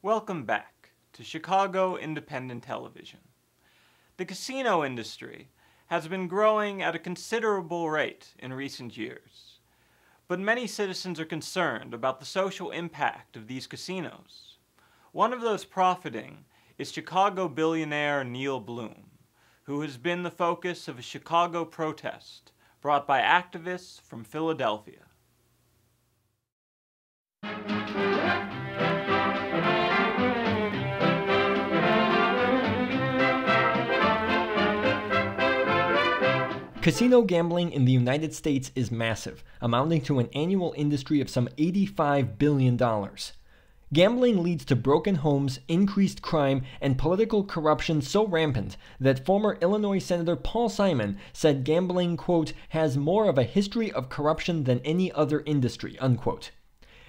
Welcome back to Chicago Independent Television. The casino industry has been growing at a considerable rate in recent years, but many citizens are concerned about the social impact of these casinos. One of those profiting is Chicago billionaire Neil Bloom, who has been the focus of a Chicago protest brought by activists from Philadelphia. Casino gambling in the United States is massive, amounting to an annual industry of some $85 billion. Gambling leads to broken homes, increased crime, and political corruption so rampant that former Illinois Senator Paul Simon said gambling, quote, has more of a history of corruption than any other industry, unquote.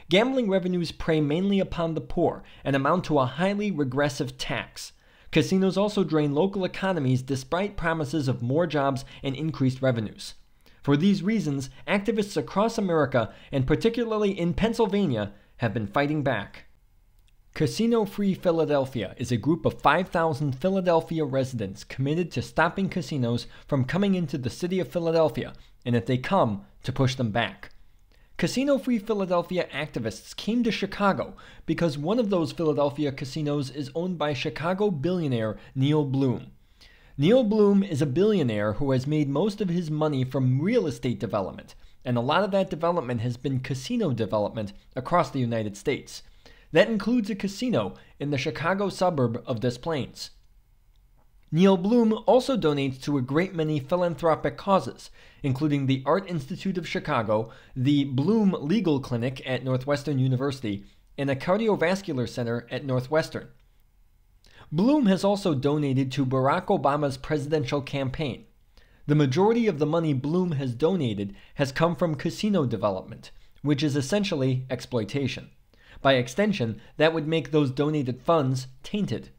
Gambling revenues prey mainly upon the poor and amount to a highly regressive tax. Casinos also drain local economies despite promises of more jobs and increased revenues. For these reasons, activists across America, and particularly in Pennsylvania, have been fighting back. Casino Free Philadelphia is a group of 5,000 Philadelphia residents committed to stopping casinos from coming into the city of Philadelphia, and if they come, to push them back. Casino Free Philadelphia activists came to Chicago because one of those Philadelphia casinos is owned by Chicago billionaire Neil Bloom. Neil Bloom is a billionaire who has made most of his money from real estate development, and a lot of that development has been casino development across the United States. That includes a casino in the Chicago suburb of Des Plaines. Neil Bloom also donates to a great many philanthropic causes, including the Art Institute of Chicago, the Bloom Legal Clinic at Northwestern University, and a cardiovascular center at Northwestern. Bloom has also donated to Barack Obama's presidential campaign. The majority of the money Bloom has donated has come from casino development, which is essentially exploitation. By extension, that would make those donated funds tainted.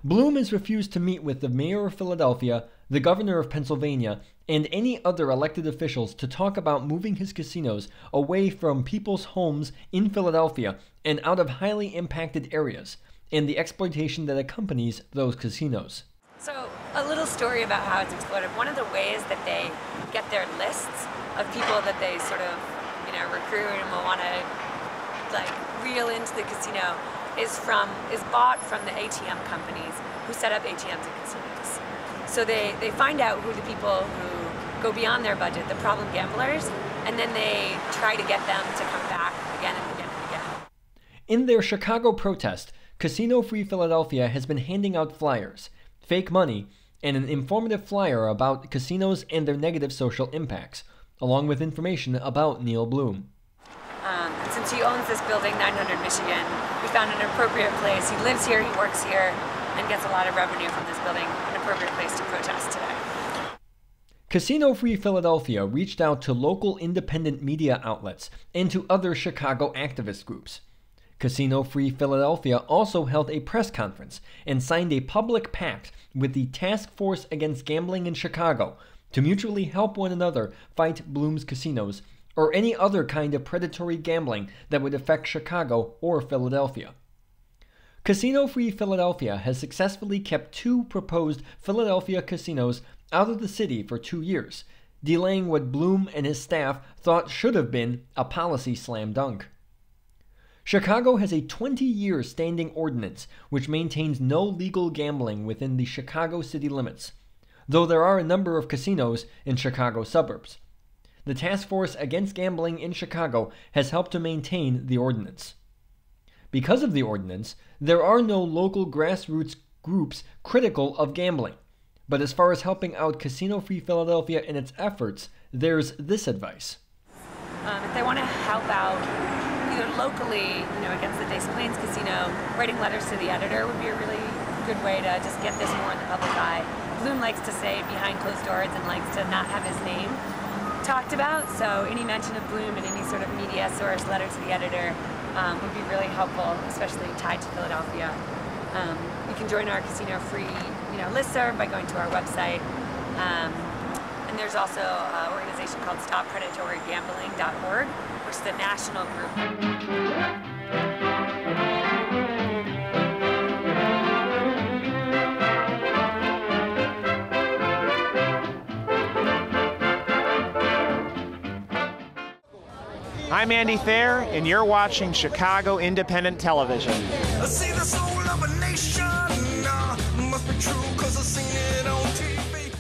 Bloom has refused to meet with the mayor of Philadelphia, the governor of Pennsylvania, and any other elected officials to talk about moving his casinos away from people's homes in Philadelphia and out of highly impacted areas, and the exploitation that accompanies those casinos. So, a little story about how it's exploded. One of the ways that they get their lists of people that they sort of, recruit and will want to reel into the casino is bought from the ATM companies who set up ATMs in casinos. So they find out who the people who go beyond their budget, the problem gamblers, and then they try to get them to come back again and again and again. In their Chicago protest, Casino Free Philadelphia has been handing out flyers, fake money, and an informative flyer about casinos and their negative social impacts, along with information about Neil Bloom. Since he owns this building, 900 Michigan, we found an appropriate place. He lives here, he works here, and gets a lot of revenue from this building. An appropriate place to protest today. Casino Free Philadelphia reached out to local independent media outlets and to other Chicago activist groups. Casino Free Philadelphia also held a press conference and signed a public pact with the Task Force Against Gambling in Chicago to mutually help one another fight Bloom's casinos or any other kind of predatory gambling that would affect Chicago or Philadelphia. Casino Free Philadelphia has successfully kept two proposed Philadelphia casinos out of the city for 2 years, delaying what Bloom and his staff thought should have been a policy slam dunk. Chicago has a 20-year standing ordinance which maintains no legal gambling within the Chicago city limits, though there are a number of casinos in Chicago suburbs. The Task Force Against Gambling in Chicago has helped to maintain the ordinance. Because of the ordinance, there are no local grassroots groups critical of gambling. But as far as helping out Casino Free Philadelphia in its efforts, there's this advice. If they want to help out either locally, against the Des Plaines Casino, writing letters to the editor would be a really good way to just get this more in the public eye. Bloom likes to say behind closed doors and likes to not have his name talked about, so any mention of Bloom in any sort of media source, letter to the editor, would be really helpful, especially tied to Philadelphia. You can join our Casino Free, listserv by going to our website. And there's also an organization called StopPredatoryGambling.org, which is a national group. I'm Andy Thayer, and you're watching Chicago Independent Television. I see the soul of a nation. Must be true, 'cause I've seen it on TV.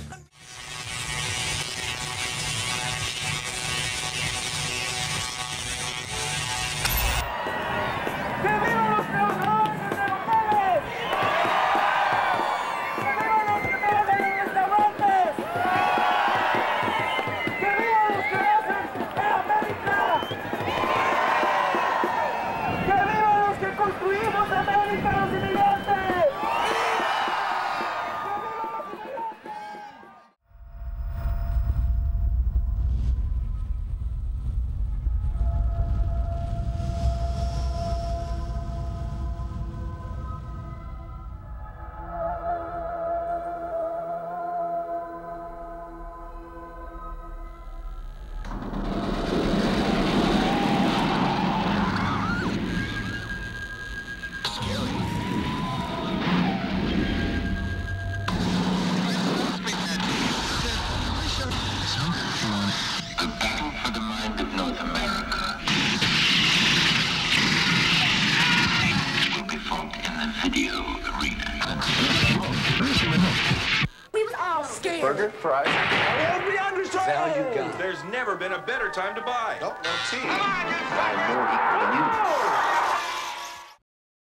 The battle for the mind of North America will be fought in the video arena. We was all scared. Burger, fries. We understand. Value gun. There's never been a better time to buy. Nope, no tea. Buy more equal to you.